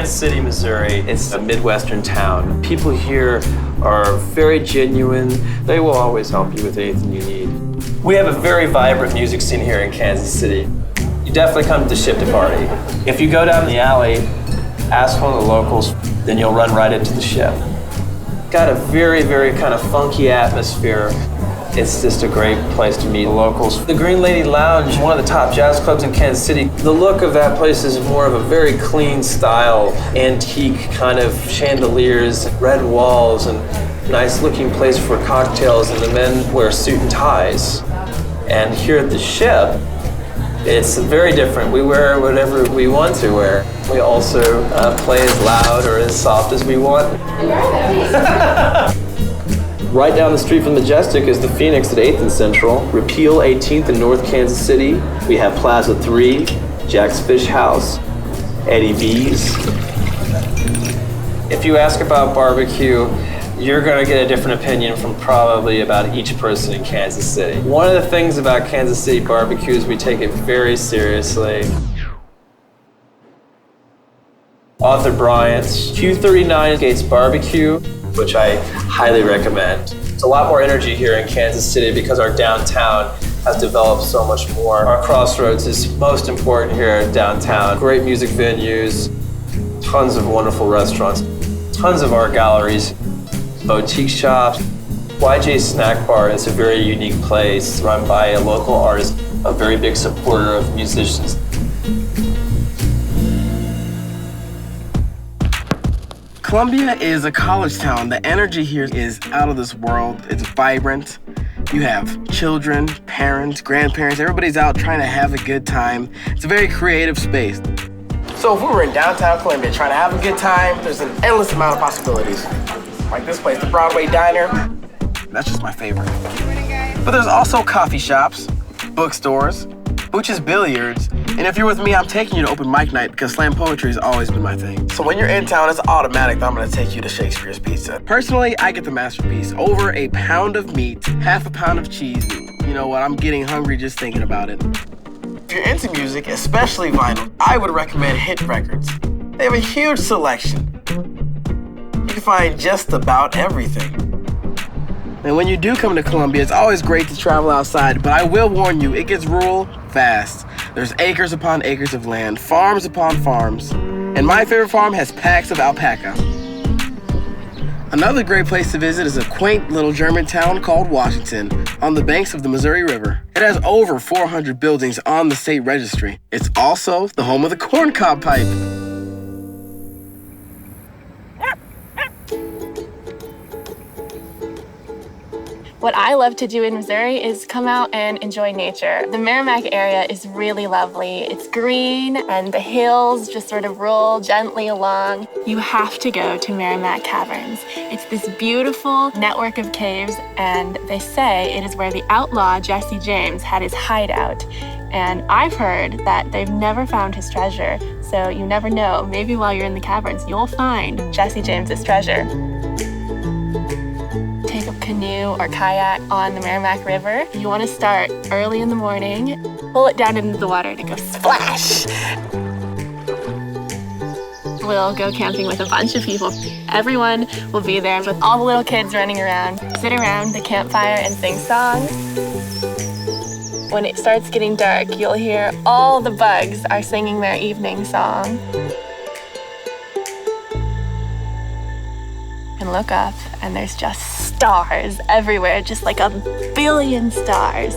Kansas City, Missouri. It's a Midwestern town. People here are very genuine. They will always help you with anything you need. We have a very vibrant music scene here in Kansas City. You definitely come to Ship to Party. If you go down the alley, ask one of the locals, then you'll run right into the Ship. Got a very, very kind of funky atmosphere. It's just a great place to meet locals. The Green Lady Lounge is one of the top jazz clubs in Kansas City. The look of that place is more of a very clean style, antique kind of chandeliers, red walls, and nice looking place for cocktails, and the men wear suit and ties. And here at the Ship, it's very different. We wear whatever we want to wear. We also play as loud or as soft as we want. Right down the street from Majestic is the Phoenix at 8th and Central, Repeal 18th in North Kansas City. We have Plaza 3, Jack's Fish House, Eddie V's. If you ask about barbecue, you're gonna get a different opinion from probably about each person in Kansas City. One of the things about Kansas City barbecue is we take it very seriously. Arthur Bryant's Q39 Gates Barbecue, which I highly recommend. It's a lot more energy here in Kansas City because our downtown has developed so much more. Our crossroads is most important here downtown. Great music venues, tons of wonderful restaurants, tons of art galleries, boutique shops. YJ Snack Bar is a very unique place run by a local artist, a very big supporter of musicians. Columbia is a college town. The energy here is out of this world. It's vibrant. You have children, parents, grandparents, everybody's out trying to have a good time. It's a very creative space. So if we were in downtown Columbia trying to have a good time, there's an endless amount of possibilities. Like this place, the Broadway Diner, that's just my favorite. But there's also coffee shops, bookstores, Booch's Billiards, and if you're with me, I'm taking you to open mic night because slam poetry has always been my thing. So when you're in town, it's automatic that I'm gonna take you to Shakespeare's Pizza. Personally, I get the masterpiece. Over a pound of meat, half a pound of cheese. You know what, I'm getting hungry just thinking about it. If you're into music, especially vinyl, I would recommend Hit Records. They have a huge selection. You can find just about everything. And when you do come to Columbia, it's always great to travel outside, but I will warn you, it gets rural fast. There's acres upon acres of land, farms upon farms, and my favorite farm has packs of alpaca. Another great place to visit is a quaint little German town called Washington on the banks of the Missouri River. It has over 400 buildings on the state registry. It's also the home of the corncob pipe. What I love to do in Missouri is come out and enjoy nature. The Merrimack area is really lovely. It's green and the hills just sort of roll gently along. You have to go to Merrimack Caverns. It's this beautiful network of caves, and they say it is where the outlaw Jesse James had his hideout. And I've heard that they've never found his treasure, so you never know. Maybe while you're in the caverns, you'll find Jesse James's treasure. Take a canoe or kayak on the Merrimack River. You want to start early in the morning, pull it down into the water and it goes splash. We'll go camping with a bunch of people. Everyone will be there with all the little kids running around, sit around the campfire and sing songs. When it starts getting dark, you'll hear all the bugs are singing their evening song. And look up, and there's just stars everywhere, just like a billion stars.